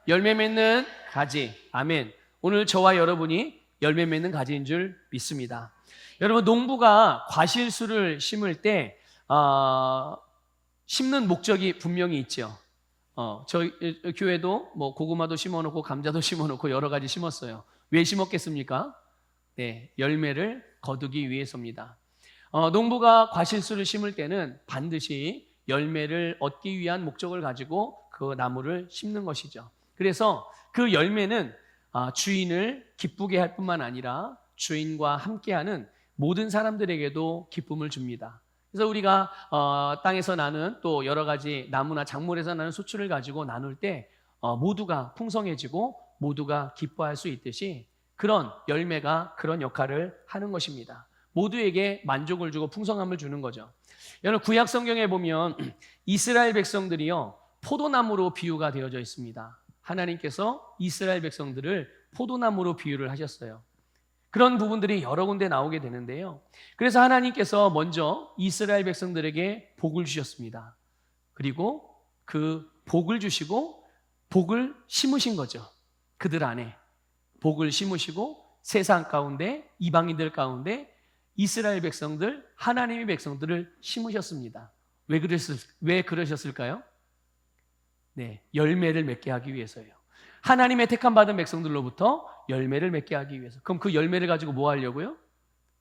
열매 맺는 가지. 아멘. 오늘 저와 여러분이 열매 맺는 가지인 줄 믿습니다. 여러분, 농부가 과실수를 심을 때 심는 목적이 분명히 있죠. 저희 교회도 뭐 고구마도 심어놓고 감자도 심어놓고 여러 가지 심었어요. 왜 심었겠습니까? 네, 열매를 거두기 위해서입니다. 농부가 과실수를 심을 때는 반드시 열매를 얻기 위한 목적을 가지고 그 나무를 심는 것이죠. 그래서 그 열매는 주인을 기쁘게 할 뿐만 아니라 주인과 함께하는 모든 사람들에게도 기쁨을 줍니다. 그래서 우리가 땅에서 나는 또 여러 가지 나무나 작물에서 나는 수출을 가지고 나눌 때 모두가 풍성해지고 모두가 기뻐할 수 있듯이 그런 열매가 그런 역할을 하는 것입니다. 모두에게 만족을 주고 풍성함을 주는 거죠. 여러분, 구약 성경에 보면 이스라엘 백성들이요, 포도나무로 비유가 되어져 있습니다. 하나님께서 이스라엘 백성들을 포도나무로 비유를 하셨어요. 그런 부분들이 여러 군데 나오게 되는데요. 그래서 하나님께서 먼저 이스라엘 백성들에게 복을 주셨습니다. 그리고 그 복을 주시고 복을 심으신 거죠. 그들 안에 복을 심으시고 세상 가운데, 이방인들 가운데 이스라엘 백성들, 하나님의 백성들을 심으셨습니다. 왜 그러셨을까요? 네, 열매를 맺게 하기 위해서예요. 하나님의 택함 받은 백성들로부터 열매를 맺게 하기 위해서. 그럼 그 열매를 가지고 뭐 하려고요?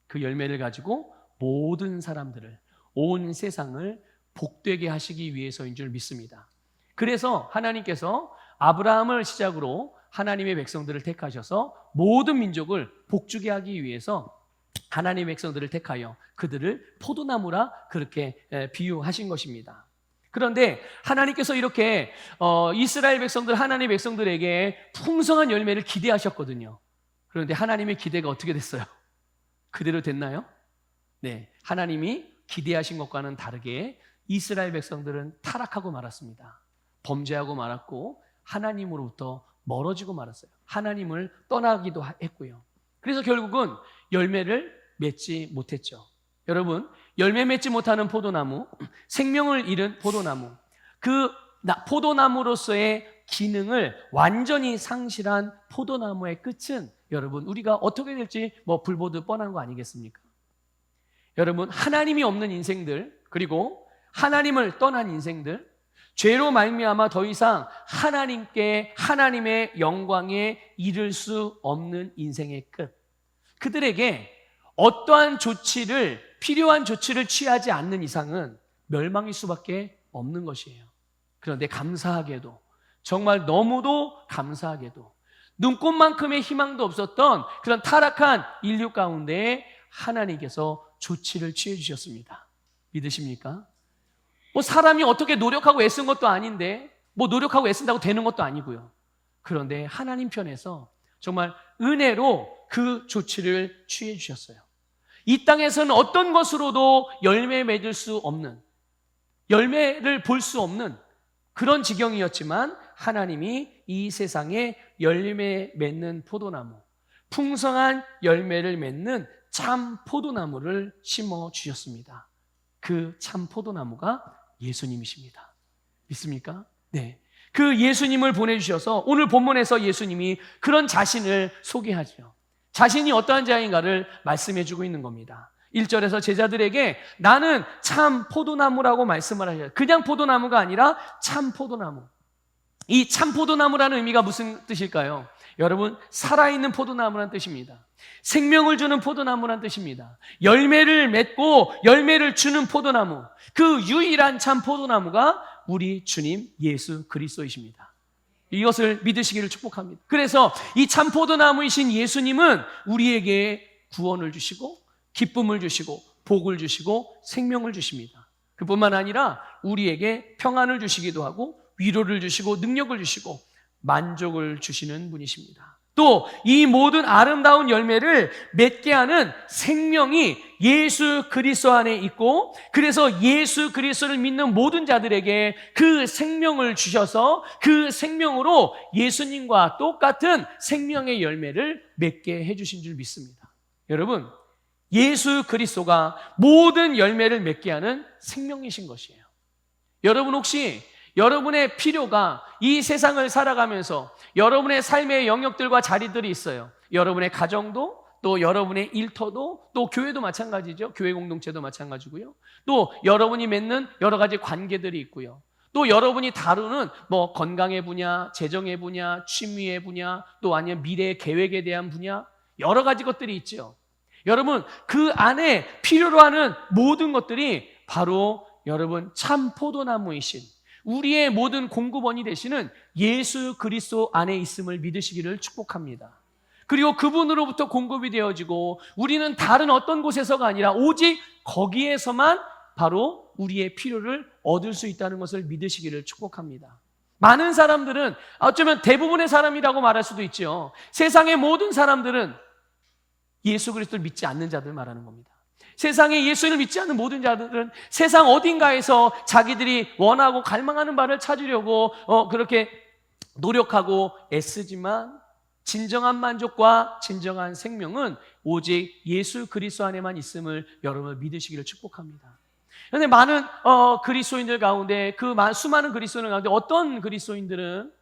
그 열매를 가지고 모든 사람들을, 온 세상을 복되게 하시기 위해서인 줄 믿습니다. 그래서 하나님께서 아브라함을 시작으로 하나님의 백성들을 택하셔서 모든 민족을 복주게 하기 위해서 하나님의 백성들을 택하여 그들을 포도나무라 그렇게 비유하신 것입니다. 그런데 하나님께서 이렇게 이스라엘 백성들, 하나님의 백성들에게 풍성한 열매를 기대하셨거든요. 그런데 하나님의 기대가 어떻게 됐어요? 그대로 됐나요? 네, 하나님이 기대하신 것과는 다르게 이스라엘 백성들은 타락하고 말았습니다. 범죄하고 말았고 하나님으로부터 멀어지고 말았어요. 하나님을 떠나기도 했고요. 그래서 결국은 열매를 맺지 못했죠. 여러분, 열매 맺지 못하는 포도나무, 생명을 잃은 포도나무, 그 포도나무로서의 기능을 완전히 상실한 포도나무의 끝은 여러분, 우리가 어떻게 될지 불 보듯 뻔한 거 아니겠습니까? 여러분, 하나님이 없는 인생들, 그리고 하나님을 떠난 인생들, 죄로 말미암아 더 이상 하나님의 영광에 이를 수 없는 인생의 끝, 그들에게 어떠한 필요한 조치를 취하지 않는 이상은 멸망일 수밖에 없는 것이에요. 그런데 감사하게도, 정말 너무도 감사하게도 눈꽃만큼의 희망도 없었던 그런 타락한 인류 가운데 하나님께서 조치를 취해 주셨습니다. 믿으십니까? 사람이 어떻게 노력하고 애쓴 것도 아닌데 노력하고 애쓴다고 되는 것도 아니고요. 그런데 하나님 편에서 정말 은혜로 그 조치를 취해 주셨어요. 이 땅에서는 어떤 것으로도 열매 맺을 수 없는, 열매를 볼 수 없는 그런 지경이었지만 하나님이 이 세상에 열매 맺는 포도나무, 풍성한 열매를 맺는 참 포도나무를 심어 주셨습니다. 그 참 포도나무가 예수님이십니다. 믿습니까? 네. 그 예수님을 보내주셔서 오늘 본문에서 예수님이 그런 자신을 소개하죠. 자신이 어떠한 자인가를 말씀해주고 있는 겁니다. 1절에서 제자들에게 나는 참 포도나무라고 말씀을 하셔요. 그냥 포도나무가 아니라 참 포도나무. 이 참 포도나무라는 의미가 무슨 뜻일까요? 여러분, 살아있는 포도나무라는 뜻입니다. 생명을 주는 포도나무라는 뜻입니다. 열매를 맺고 열매를 주는 포도나무, 그 유일한 참 포도나무가 우리 주님 예수 그리스도이십니다. 이것을 믿으시기를 축복합니다. 그래서 이 참 포도나무이신 예수님은 우리에게 구원을 주시고 기쁨을 주시고 복을 주시고 생명을 주십니다. 그뿐만 아니라 우리에게 평안을 주시기도 하고 위로를 주시고 능력을 주시고 만족을 주시는 분이십니다. 또 이 모든 아름다운 열매를 맺게 하는 생명이 예수 그리스도 안에 있고, 그래서 예수 그리스도를 믿는 모든 자들에게 그 생명을 주셔서 그 생명으로 예수님과 똑같은 생명의 열매를 맺게 해주신 줄 믿습니다. 여러분, 예수 그리스도가 모든 열매를 맺게 하는 생명이신 것이에요. 여러분, 혹시 여러분의 필요가 이 세상을 살아가면서 여러분의 삶의 영역들과 자리들이 있어요. 여러분의 가정도, 또 여러분의 일터도, 또 교회도 마찬가지죠. 교회 공동체도 마찬가지고요. 또 여러분이 맺는 여러 가지 관계들이 있고요. 또 여러분이 다루는 뭐 건강의 분야, 재정의 분야, 취미의 분야, 또 아니면 미래의 계획에 대한 분야, 여러 가지 것들이 있죠. 여러분, 그 안에 필요로 하는 모든 것들이 바로 여러분 참 포도나무이신 우리의 모든 공급원이 되시는 예수 그리스도 안에 있음을 믿으시기를 축복합니다. 그리고 그분으로부터 공급이 되어지고 우리는 다른 어떤 곳에서가 아니라 오직 거기에서만 바로 우리의 필요를 얻을 수 있다는 것을 믿으시기를 축복합니다. 많은 사람들은 어쩌면 대부분의 사람이라고 말할 수도 있죠. 세상의 모든 사람들은 예수 그리스도를 믿지 않는 자들 말하는 겁니다. 세상에 예수를 믿지 않는 모든 자들은 세상 어딘가에서 자기들이 원하고 갈망하는 바를 찾으려고 그렇게 노력하고 애쓰지만 진정한 만족과 진정한 생명은 오직 예수 그리스도 안에만 있음을 여러분 믿으시기를 축복합니다. 그런데 많은 그리스도인들 가운데 그 수많은 그리스도인들 가운데 어떤 그리스도인들은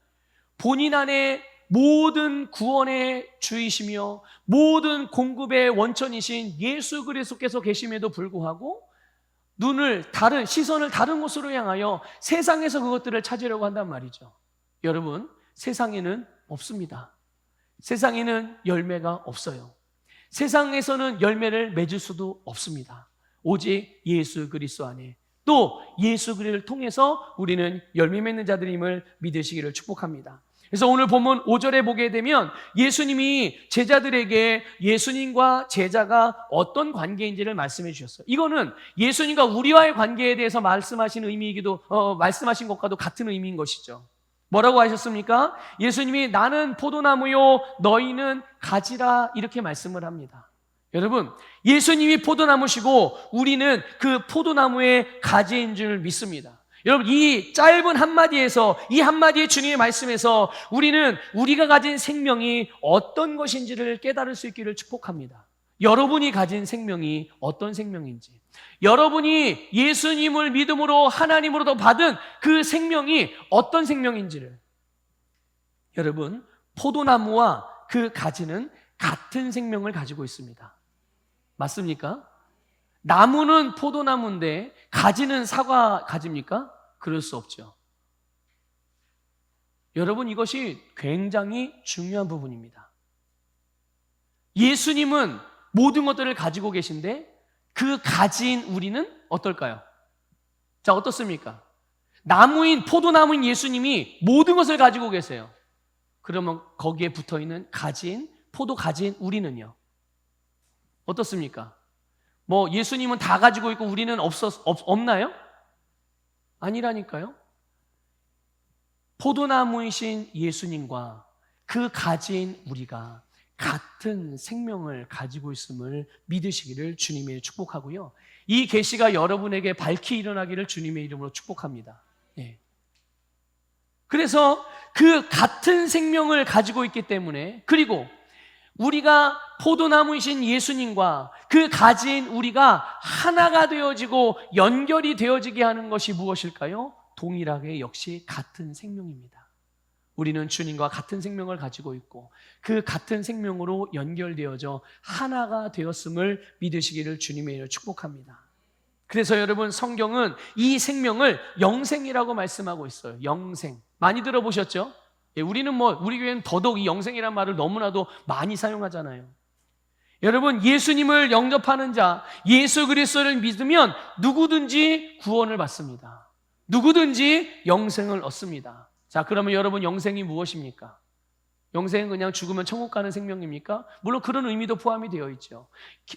본인 안에 모든 구원의 주이시며 모든 공급의 원천이신 예수 그리스도께서 계심에도 불구하고 시선을 다른 곳으로 향하여 세상에서 그것들을 찾으려고 한단 말이죠. 여러분, 세상에는 없습니다. 세상에는 열매가 없어요. 세상에서는 열매를 맺을 수도 없습니다. 오직 예수 그리스도 안에, 또 예수 그리스도를 통해서 우리는 열매 맺는 자들임을 믿으시기를 축복합니다. 그래서 오늘 본문 5절에 보게 되면 예수님이 제자들에게 예수님과 제자가 어떤 관계인지를 말씀해 주셨어요. 이거는 예수님과 우리와의 관계에 대해서 말씀하신 말씀하신 것과도 같은 의미인 것이죠. 뭐라고 하셨습니까? 예수님이 나는 포도나무요 너희는 가지라 이렇게 말씀을 합니다. 여러분, 예수님이 포도나무시고 우리는 그 포도나무의 가지인 줄 믿습니다. 여러분, 이 짧은 한마디에서, 이 한마디의 주님의 말씀에서 우리는 우리가 가진 생명이 어떤 것인지를 깨달을 수 있기를 축복합니다. 여러분이 가진 생명이 어떤 생명인지, 여러분이 예수님을 믿음으로 하나님으로부터 받은 그 생명이 어떤 생명인지를, 여러분, 포도나무와 그 가지는 같은 생명을 가지고 있습니다. 맞습니까? 나무는 포도나무인데 가지는 사과 가지입니까? 그럴 수 없죠. 여러분, 이것이 굉장히 중요한 부분입니다. 예수님은 모든 것들을 가지고 계신데 그 가지인 우리는 어떨까요? 자, 어떻습니까? 포도나무인 예수님이 모든 것을 가지고 계세요. 그러면 거기에 붙어있는 포도 가지인 우리는요? 어떻습니까? 예수님은 다 가지고 있고 우리는 없나요? 아니라니까요. 포도나무이신 예수님과 그 가지인 우리가 같은 생명을 가지고 있음을 믿으시기를 주님의 축복하고요. 이 계시가 여러분에게 밝히 일어나기를 주님의 이름으로 축복합니다. 네. 그래서 그 같은 생명을 가지고 있기 때문에, 그리고 우리가 포도나무이신 예수님과 그 가지인 우리가 하나가 되어지고 연결이 되어지게 하는 것이 무엇일까요? 동일하게 역시 같은 생명입니다. 우리는 주님과 같은 생명을 가지고 있고 그 같은 생명으로 연결되어져 하나가 되었음을 믿으시기를 주님의 이름으로 축복합니다. 그래서 여러분, 성경은 이 생명을 영생이라고 말씀하고 있어요. 영생. 많이 들어보셨죠? 우리 교회는 더더욱 이 영생이라는 말을 너무나도 많이 사용하잖아요. 여러분, 예수님을 영접하는 자, 예수 그리스도를 믿으면 누구든지 구원을 받습니다. 누구든지 영생을 얻습니다. 자, 그러면 여러분, 영생이 무엇입니까? 영생은 그냥 죽으면 천국 가는 생명입니까? 물론 그런 의미도 포함이 되어 있죠.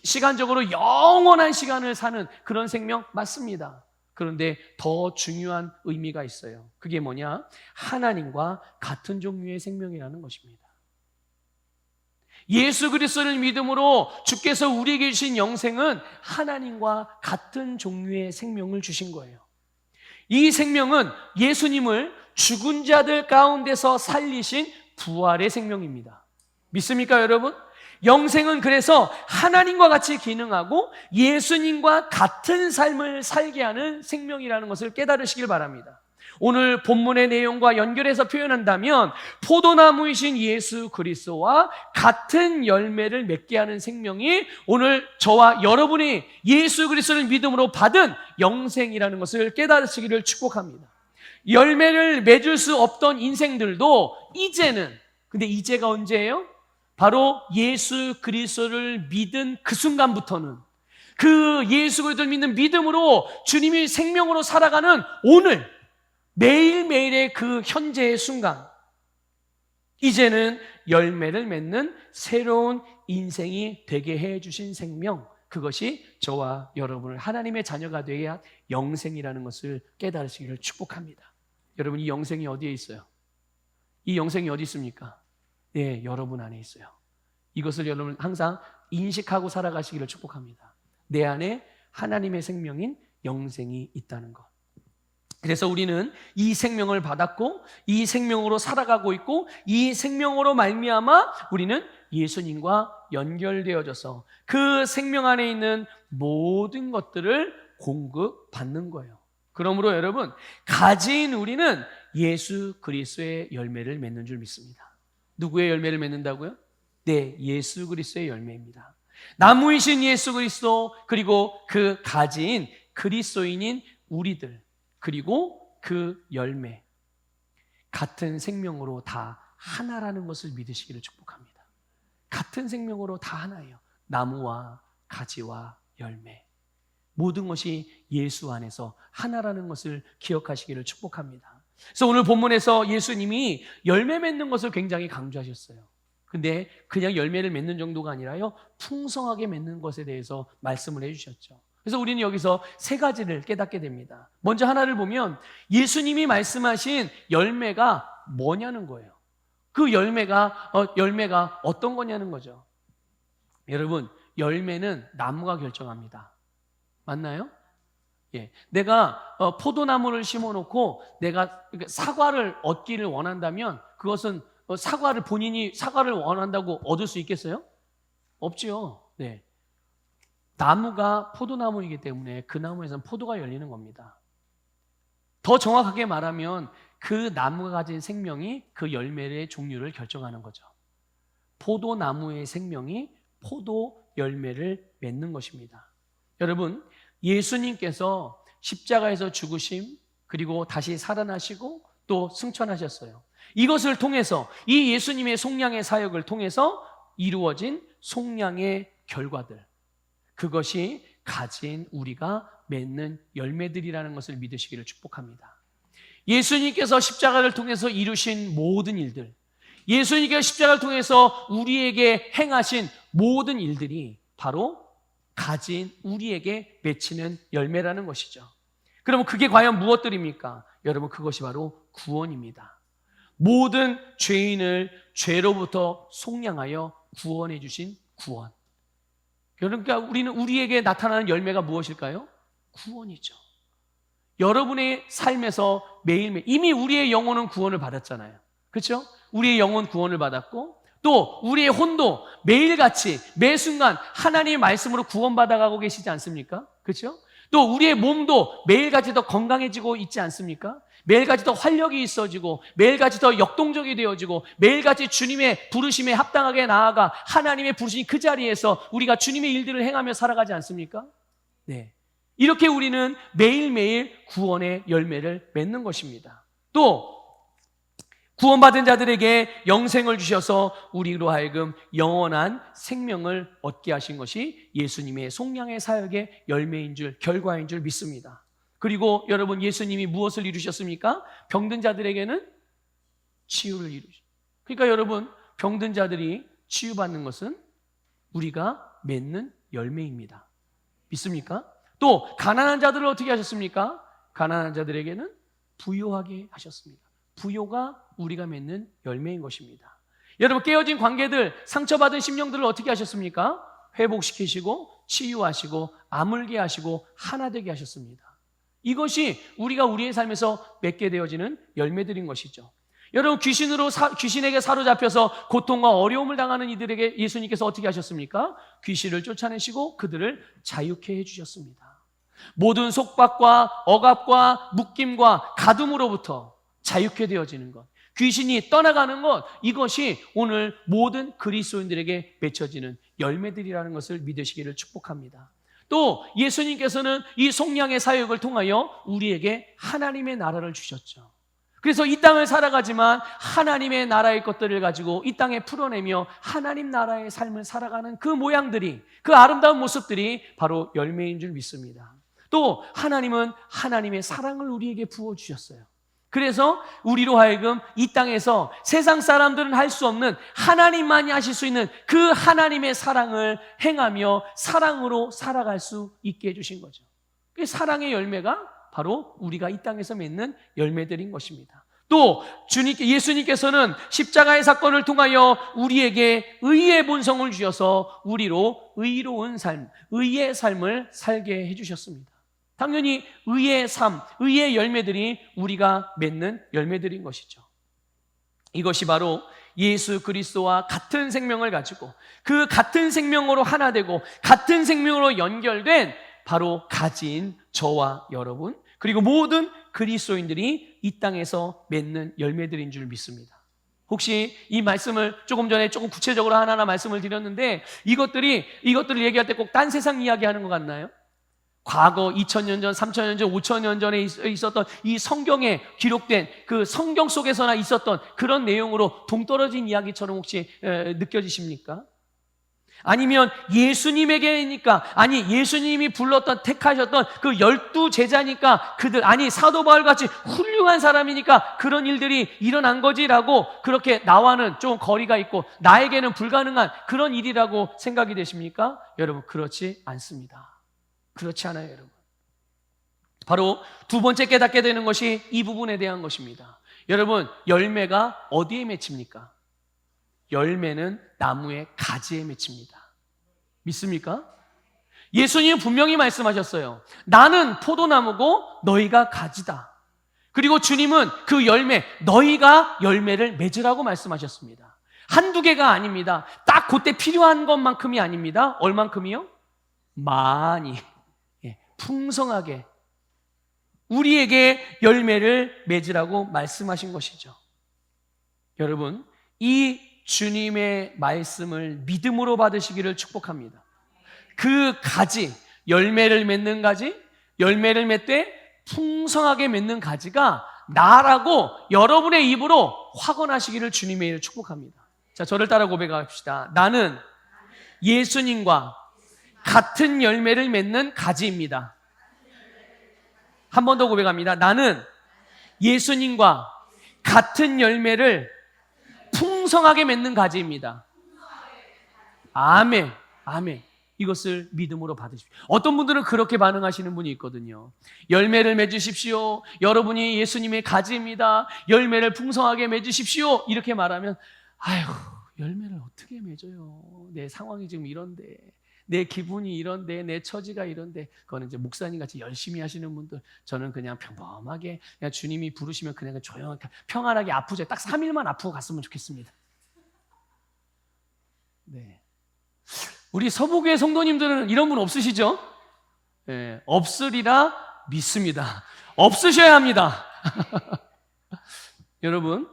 시간적으로 영원한 시간을 사는 그런 생명 맞습니다. 그런데 더 중요한 의미가 있어요. 그게 뭐냐? 하나님과 같은 종류의 생명이라는 것입니다. 예수 그리스도를 믿음으로 주께서 우리에게 주신 영생은 하나님과 같은 종류의 생명을 주신 거예요. 이 생명은 예수님을 죽은 자들 가운데서 살리신 부활의 생명입니다. 믿습니까, 여러분? 영생은 그래서 하나님과 같이 기능하고 예수님과 같은 삶을 살게 하는 생명이라는 것을 깨달으시길 바랍니다. 오늘 본문의 내용과 연결해서 표현한다면 포도나무이신 예수 그리스도와 같은 열매를 맺게 하는 생명이 오늘 저와 여러분이 예수 그리스도를 믿음으로 받은 영생이라는 것을 깨달으시기를 축복합니다. 열매를 맺을 수 없던 인생들도 이제는, 근데 이제가 언제예요? 바로 예수 그리스도를 믿은 그 순간부터는, 그 예수 그리스도를 믿는 믿음으로 주님이 생명으로 살아가는 오늘, 매일매일의 그 현재의 순간, 이제는 열매를 맺는 새로운 인생이 되게 해주신 생명, 그것이 저와 여러분을 하나님의 자녀가 되게 한 영생이라는 것을 깨달으시기를 축복합니다. 여러분, 이 영생이 어디에 있어요? 이 영생이 어디 있습니까? 네, 여러분 안에 있어요. 이것을 여러분 항상 인식하고 살아가시기를 축복합니다. 내 안에 하나님의 생명인 영생이 있다는 것. 그래서 우리는 이 생명을 받았고 이 생명으로 살아가고 있고 이 생명으로 말미암아 우리는 예수님과 연결되어져서 그 생명 안에 있는 모든 것들을 공급받는 거예요. 그러므로 여러분, 가진 우리는 예수 그리스도의 열매를 맺는 줄 믿습니다. 누구의 열매를 맺는다고요? 네, 예수 그리스도의 열매입니다. 나무이신 예수 그리스도, 그리고 그 가진 그리스도인인 우리들, 그리고 그 열매, 같은 생명으로 다 하나라는 것을 믿으시기를 축복합니다. 같은 생명으로 다 하나예요. 나무와 가지와 열매, 모든 것이 예수 안에서 하나라는 것을 기억하시기를 축복합니다. 그래서 오늘 본문에서 예수님이 열매 맺는 것을 굉장히 강조하셨어요. 근데 그냥 열매를 맺는 정도가 아니라요, 풍성하게 맺는 것에 대해서 말씀을 해주셨죠. 그래서 우리는 여기서 세 가지를 깨닫게 됩니다. 먼저 하나를 보면 예수님이 말씀하신 열매가 뭐냐는 거예요. 그 열매가 어떤 거냐는 거죠. 여러분, 열매는 나무가 결정합니다. 맞나요? 예, 내가 포도나무를 심어놓고 내가 사과를 얻기를 원한다면 그것은 본인이 사과를 원한다고 얻을 수 있겠어요? 없죠. 네. 나무가 포도나무이기 때문에 그 나무에서는 포도가 열리는 겁니다. 더 정확하게 말하면 그 나무가 가진 생명이 그 열매의 종류를 결정하는 거죠. 포도나무의 생명이 포도 열매를 맺는 것입니다. 여러분, 예수님께서 십자가에서 죽으심, 그리고 다시 살아나시고 또 승천하셨어요. 이것을 통해서, 이 예수님의 속량의 사역을 통해서 이루어진 속량의 결과들, 그것이 가진 우리가 맺는 열매들이라는 것을 믿으시기를 축복합니다. 예수님께서 십자가를 통해서 이루신 모든 일들, 예수님께서 십자가를 통해서 우리에게 행하신 모든 일들이 바로 가진 우리에게 맺히는 열매라는 것이죠. 그러면 그게 과연 무엇들입니까? 여러분, 그것이 바로 구원입니다. 모든 죄인을 죄로부터 속량하여 구원해 주신 구원. 그러니까 우리는, 우리에게 나타나는 열매가 무엇일까요? 구원이죠. 여러분의 삶에서 매일매일 이미 우리의 영혼은 구원을 받았잖아요. 그렇죠? 우리의 영혼 구원을 받았고 또 우리의 혼도 매일같이 매 순간 하나님의 말씀으로 구원받아가고 계시지 않습니까? 그렇죠? 또 우리의 몸도 매일같이 더 건강해지고 있지 않습니까? 매일같이 더 활력이 있어지고 매일같이 더 역동적이 되어지고 매일같이 주님의 부르심에 합당하게 나아가 하나님의 부르신 그 자리에서 우리가 주님의 일들을 행하며 살아가지 않습니까? 네, 이렇게 우리는 매일매일 구원의 열매를 맺는 것입니다. 또 구원받은 자들에게 영생을 주셔서 우리로 하여금 영원한 생명을 얻게 하신 것이 예수님의 속량의 사역의 열매인 줄, 결과인 줄 믿습니다. 그리고 여러분, 예수님이 무엇을 이루셨습니까? 병든 자들에게는 치유를 이루셨습니다. 그러니까 여러분, 병든 자들이 치유받는 것은 우리가 맺는 열매입니다. 믿습니까? 또 가난한 자들을 어떻게 하셨습니까? 가난한 자들에게는 부요하게 하셨습니다. 부요가 우리가 맺는 열매인 것입니다. 여러분, 깨어진 관계들, 상처받은 심령들을 어떻게 하셨습니까? 회복시키시고 치유하시고 아물게 하시고 하나 되게 하셨습니다. 이것이 우리가 우리의 삶에서 맺게 되어지는 열매들인 것이죠. 여러분, 귀신에게 사로잡혀서 고통과 어려움을 당하는 이들에게 예수님께서 어떻게 하셨습니까? 귀신을 쫓아내시고 그들을 자유케 해주셨습니다. 모든 속박과 억압과 묶임과 가둠으로부터 자유케 되어지는 것, 귀신이 떠나가는 것, 이것이 오늘 모든 그리스도인들에게 맺혀지는 열매들이라는 것을 믿으시기를 축복합니다. 또 예수님께서는 이 속량의 사역을 통하여 우리에게 하나님의 나라를 주셨죠. 그래서 이 땅을 살아가지만 하나님의 나라의 것들을 가지고 이 땅에 풀어내며 하나님 나라의 삶을 살아가는 그 모양들이, 그 아름다운 모습들이 바로 열매인 줄 믿습니다. 또 하나님은 하나님의 사랑을 우리에게 부어주셨어요. 그래서 우리로 하여금 이 땅에서 세상 사람들은 할 수 없는, 하나님만이 하실 수 있는 그 하나님의 사랑을 행하며 사랑으로 살아갈 수 있게 해주신 거죠. 그 사랑의 열매가 바로 우리가 이 땅에서 맺는 열매들인 것입니다. 또 예수님께서는 십자가의 사건을 통하여 우리에게 의의 본성을 주셔서 우리로 의로운 삶, 의의 삶을 살게 해주셨습니다. 당연히 의의 삶, 의의 열매들이 우리가 맺는 열매들인 것이죠. 이것이 바로 예수 그리스도와 같은 생명을 가지고 그 같은 생명으로 하나 되고 같은 생명으로 연결된 바로 가진 저와 여러분, 그리고 모든 그리스도인들이 이 땅에서 맺는 열매들인 줄 믿습니다. 혹시 이 말씀을 조금 전에 조금 구체적으로 하나하나 말씀을 드렸는데 이것들을 얘기할 때 꼭 딴 세상 이야기하는 것 같나요? 과거 2000년 전, 3000년 전, 5000년 전에 있었던 이 성경에 기록된 그 성경 속에서나 있었던 그런 내용으로 동떨어진 이야기처럼 혹시 느껴지십니까? 아니면 예수님에게니까, 아니 예수님이 불렀던 택하셨던 그 12제자니까 그들, 아니 사도 바울같이 훌륭한 사람이니까 그런 일들이 일어난 거지라고 그렇게 나와는 좀 거리가 있고 나에게는 불가능한 그런 일이라고 생각이 되십니까? 여러분, 그렇지 않습니다. 그렇지 않아요, 여러분. 바로 두 번째 깨닫게 되는 것이 이 부분에 대한 것입니다. 여러분, 열매가 어디에 맺힙니까? 열매는 나무의 가지에 맺힙니다. 믿습니까? 예수님은 분명히 말씀하셨어요. 나는 포도나무고 너희가 가지다. 그리고 주님은 그 열매, 너희가 열매를 맺으라고 말씀하셨습니다. 한두 개가 아닙니다. 딱 그때 필요한 것만큼이 아닙니다. 얼만큼이요? 많이, 풍성하게 우리에게 열매를 맺으라고 말씀하신 것이죠. 여러분, 이 주님의 말씀을 믿음으로 받으시기를 축복합니다. 그 가지, 열매를 맺는 가지, 열매를 맺되 풍성하게 맺는 가지가 나라고 여러분의 입으로 확언하시기를 주님의 이름으로 축복합니다. 자, 저를 따라 고백합시다. 나는 예수님과 같은 열매를 맺는 가지입니다. 한 번 더 고백합니다. 나는 예수님과 같은 열매를 풍성하게 맺는 가지입니다. 아멘, 아멘. 이것을 믿음으로 받으십시오. 어떤 분들은 그렇게 반응하시는 분이 있거든요. 열매를 맺으십시오. 여러분이 예수님의 가지입니다. 열매를 풍성하게 맺으십시오. 이렇게 말하면 아휴, 열매를 어떻게 맺어요? 내 상황이 지금 이런데, 내 기분이 이런데, 내 처지가 이런데. 그거는 이제 목사님 같이 열심히 하시는 분들, 저는 그냥 평범하게 그냥 주님이 부르시면 그냥 조용하게 평안하게 아프죠. 딱 3일만 아프고 갔으면 좋겠습니다. 네. 우리 서부교회 성도님들은 이런 분 없으시죠? 네, 없으리라 믿습니다. 없으셔야 합니다. 여러분,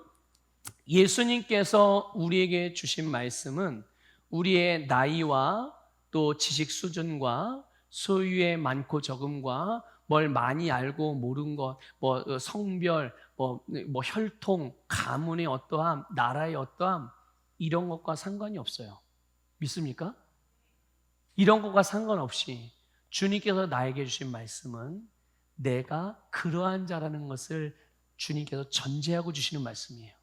예수님께서 우리에게 주신 말씀은 우리의 나이와 또 지식 수준과 소유의 많고 적음과 뭘 많이 알고 모른 것, 성별, 혈통, 가문의 어떠함, 나라의 어떠함, 이런 것과 상관이 없어요. 믿습니까? 이런 것과 상관없이 주님께서 나에게 주신 말씀은 내가 그러한 자라는 것을 주님께서 전제하고 주시는 말씀이에요.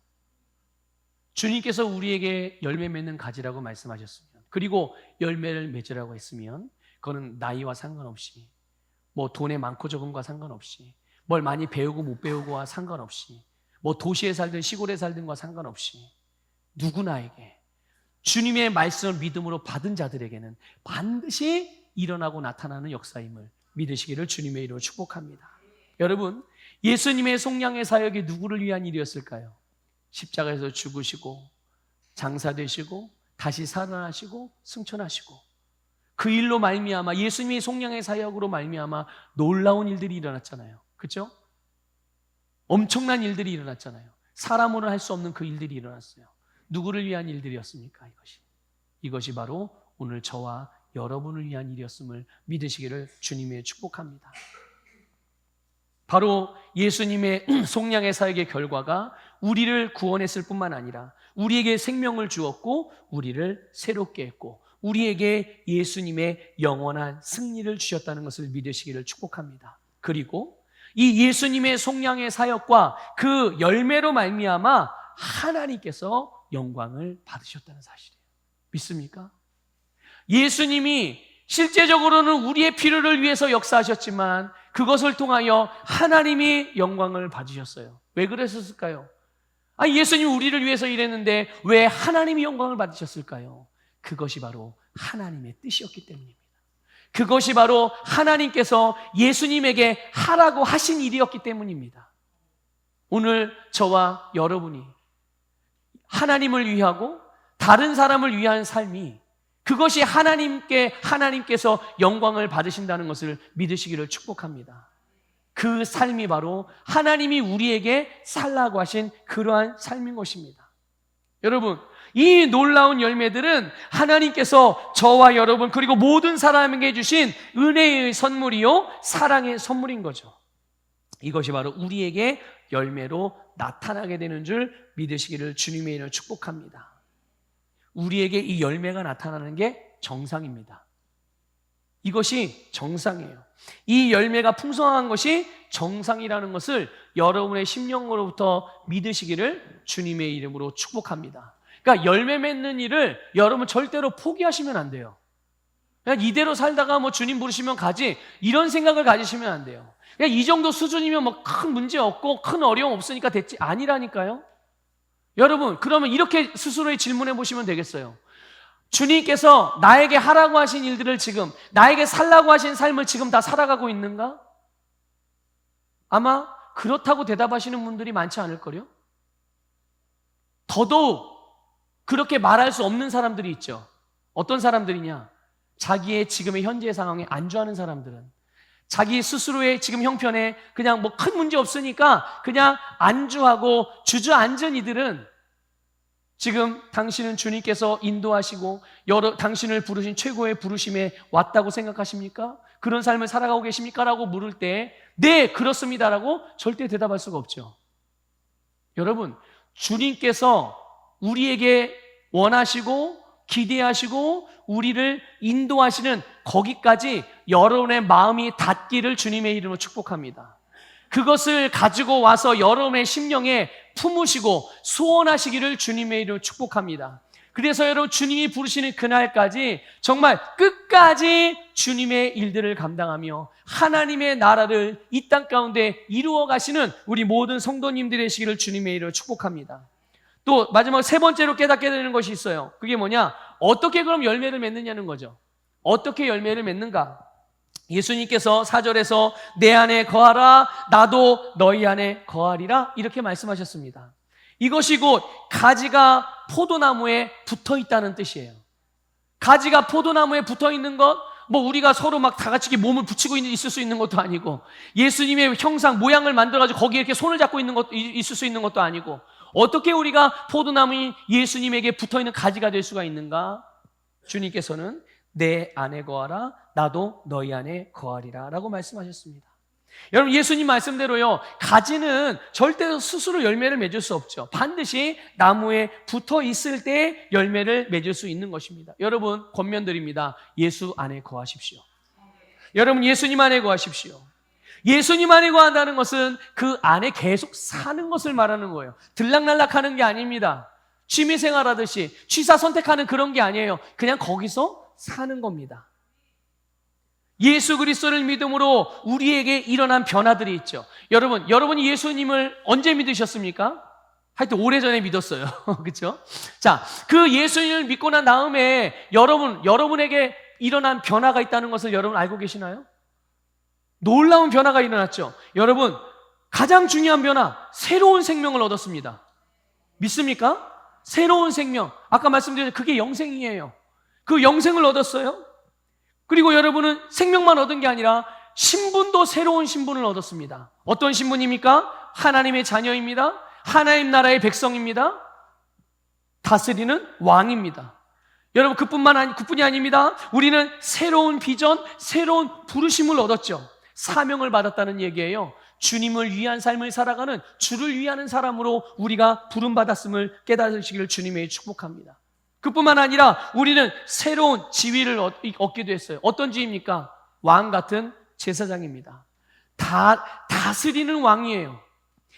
주님께서 우리에게 열매 맺는 가지라고 말씀하셨으면, 그리고 열매를 맺으라고 했으면, 그거는 나이와 상관없이, 돈의 많고 적음과 상관없이, 뭘 많이 배우고 못 배우고와 상관없이, 도시에 살든 시골에 살든과 상관없이 누구나에게 주님의 말씀을 믿음으로 받은 자들에게는 반드시 일어나고 나타나는 역사임을 믿으시기를 주님의 이름으로 축복합니다. 여러분, 예수님의 속량의 사역이 누구를 위한 일이었을까요? 십자가에서 죽으시고 장사되시고 다시 살아나시고 승천하시고 그 일로 말미암아 예수님의 속량의 사역으로 말미암아 놀라운 일들이 일어났잖아요. 그렇죠? 엄청난 일들이 일어났잖아요. 사람으로 할 수 없는 그 일들이 일어났어요. 누구를 위한 일들이었습니까? 이것이 바로 오늘 저와 여러분을 위한 일이었음을 믿으시기를 주님의 축복합니다. 바로 예수님의 속량의 사역의 결과가 우리를 구원했을 뿐만 아니라 우리에게 생명을 주었고 우리를 새롭게 했고 우리에게 예수님의 영원한 승리를 주셨다는 것을 믿으시기를 축복합니다. 그리고 이 예수님의 속량의 사역과 그 열매로 말미암아 하나님께서 영광을 받으셨다는 사실이에요. 믿습니까? 예수님이 실제적으로는 우리의 필요를 위해서 역사하셨지만 그것을 통하여 하나님이 영광을 받으셨어요. 왜 그랬을까요? 예수님이 우리를 위해서 일했는데 왜 하나님이 영광을 받으셨을까요? 그것이 바로 하나님의 뜻이었기 때문입니다. 그것이 바로 하나님께서 예수님에게 하라고 하신 일이었기 때문입니다. 오늘 저와 여러분이 하나님을 위하고 다른 사람을 위한 삶이 그것이 하나님께서 영광을 받으신다는 것을 믿으시기를 축복합니다. 그 삶이 바로 하나님이 우리에게 살라고 하신 그러한 삶인 것입니다. 여러분, 이 놀라운 열매들은 하나님께서 저와 여러분 그리고 모든 사람에게 주신 은혜의 선물이요 사랑의 선물인 거죠. 이것이 바로 우리에게 열매로 나타나게 되는 줄 믿으시기를 주님의 이름으로 축복합니다. 우리에게 이 열매가 나타나는 게 정상입니다. 이것이 정상이에요. 이 열매가 풍성한 것이 정상이라는 것을 여러분의 심령으로부터 믿으시기를 주님의 이름으로 축복합니다. 그러니까 열매 맺는 일을 여러분 절대로 포기하시면 안 돼요. 그냥 이대로 살다가 뭐 주님 부르시면 가지 이런 생각을 가지시면 안 돼요. 그냥 이 정도 수준이면 뭐 큰 문제 없고 큰 어려움 없으니까 됐지 아니라니까요. 여러분 그러면 이렇게 스스로의 질문해 보시면 되겠어요. 주님께서 나에게 하라고 하신 일들을 지금 나에게 살라고 하신 삶을 지금 다 살아가고 있는가? 아마 그렇다고 대답하시는 분들이 많지 않을걸요? 더더욱 그렇게 말할 수 없는 사람들이 있죠. 어떤 사람들이냐? 자기의 지금의 현재 상황에 안주하는 사람들은 자기 스스로의 지금 형편에 그냥 뭐 큰 문제 없으니까 그냥 안주하고 주저앉은 이들은 지금 당신은 주님께서 인도하시고 당신을 부르신 최고의 부르심에 왔다고 생각하십니까? 그런 삶을 살아가고 계십니까? 라고 물을 때 네, 그렇습니다라고 절대 대답할 수가 없죠. 여러분, 주님께서 우리에게 원하시고 기대하시고 우리를 인도하시는 거기까지 여러분의 마음이 닿기를 주님의 이름으로 축복합니다. 그것을 가지고 와서 여러분의 심령에 품으시고 소원하시기를 주님의 이름으로 축복합니다. 그래서 여러분 주님이 부르시는 그날까지 정말 끝까지 주님의 일들을 감당하며 하나님의 나라를 이 땅 가운데 이루어 가시는 우리 모든 성도님들의 시기를 주님의 이름으로 축복합니다. 또 마지막 세 번째로 깨닫게 되는 것이 있어요. 그게 뭐냐? 어떻게 그럼 열매를 맺느냐는 거죠. 어떻게 열매를 맺는가? 예수님께서 4절에서 내 안에 거하라 나도 너희 안에 거하리라 이렇게 말씀하셨습니다. 이것이 곧 가지가 포도나무에 붙어 있다는 뜻이에요. 가지가 포도나무에 붙어 있는 것, 뭐 우리가 서로 막 다 같이 몸을 붙이고 있을 수 있는 것도 아니고 예수님의 형상 모양을 만들어가지고 거기에 이렇게 손을 잡고 있는 것 있을 수 있는 것도 아니고 어떻게 우리가 포도나무인 예수님에게 붙어있는 가지가 될 수가 있는가? 주님께서는 내 안에 거하라 나도 너희 안에 거하리라 라고 말씀하셨습니다. 여러분 예수님 말씀대로요 가지는 절대 스스로 열매를 맺을 수 없죠. 반드시 나무에 붙어 있을 때 열매를 맺을 수 있는 것입니다. 여러분 권면드립니다. 예수 안에 거하십시오. 여러분 예수님 안에 거하십시오. 예수님 안에 거한다는 것은 그 안에 계속 사는 것을 말하는 거예요. 들락날락하는 게 아닙니다. 취미생활하듯이 취사 선택하는 그런 게 아니에요. 그냥 거기서 사는 겁니다. 예수 그리스도를 믿음으로 우리에게 일어난 변화들이 있죠. 여러분이 예수님을 언제 믿으셨습니까? 하여튼 오래전에 믿었어요. 그렇죠? 자, 그 예수님을 믿고 난 다음에 여러분에게 일어난 변화가 있다는 것을 여러분 알고 계시나요? 놀라운 변화가 일어났죠. 여러분, 가장 중요한 변화, 새로운 생명을 얻었습니다. 믿습니까? 새로운 생명. 아까 말씀드렸죠. 그게 영생이에요. 그 영생을 얻었어요. 그리고 여러분은 생명만 얻은 게 아니라 신분도 새로운 신분을 얻었습니다. 어떤 신분입니까? 하나님의 자녀입니다. 하나님 나라의 백성입니다. 다스리는 왕입니다. 여러분, 그뿐이 아닙니다. 우리는 새로운 비전, 새로운 부르심을 얻었죠. 사명을 받았다는 얘기예요. 주님을 위한 삶을 살아가는, 주를 위하는 사람으로 우리가 부름받았음을 깨달으시기를 주님의 축복합니다. 그뿐만 아니라 우리는 새로운 지위를 얻기도 했어요. 어떤 지위입니까? 왕 같은 제사장입니다. 다스리는 왕이에요.